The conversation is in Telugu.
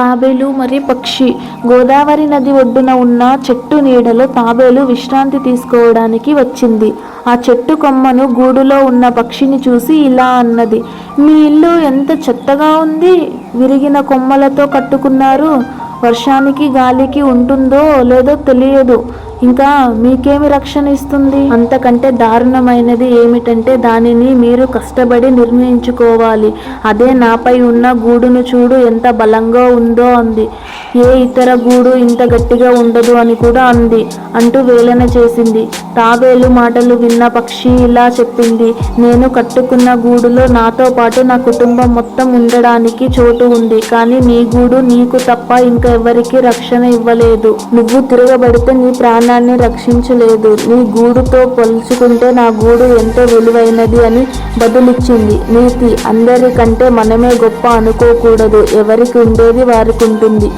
తాబేలు మరియు పక్షి. గోదావరి నది ఒడ్డున ఉన్న చెట్టు నీడలో తాబేలు విశ్రాంతి తీసుకోవడానికి వచ్చింది. ఆ చెట్టు కొమ్మను గూడులో ఉన్న పక్షిని చూసి ఇలా అన్నది, మీ ఇల్లు ఎంత చెత్తగా ఉంది, విరిగిన కొమ్మలతో కట్టుకున్నారు. వర్షానికి గాలికి ఉంటుందో లేదో తెలియదు, ఇంకా మీకేమి రక్షణ ఇస్తుంది? అంతకంటే దారుణమైనది ఏమిటంటే దానిని మీరు కష్టపడి నిర్మించుకోవాలి. అదే నాపై ఉన్న గూడును చూడు, ఎంత బలంగా ఉందో అంది. ఏ ఇతర గూడు ఇంత గట్టిగా ఉండదు అని కూడా అంది అంటూ వేలన చేసింది. తాబేలు మాటలు విన్న పక్షి ఇలా చెప్పింది, నేను కట్టుకున్న గూడులో నాతో పాటు నా కుటుంబం మొత్తం ఉండడానికి చోటు ఉంది. కానీ నీ గూడు నీకు తప్ప ఇంకా ఎవరికి రక్షణ ఇవ్వలేదు. నువ్వు తిరగబడితే నీ ప్రాణాన్ని రక్షించలేదు. నీ గూడుతో పోల్చుకుంటే నా గూడు ఎంతో విలువైనది అని బదులిచ్చింది. నీతి, అందరికంటే మనమే గొప్ప అనుకోకూడదు. ఎవరికి ఉండేది వారికి ఉంటుంది.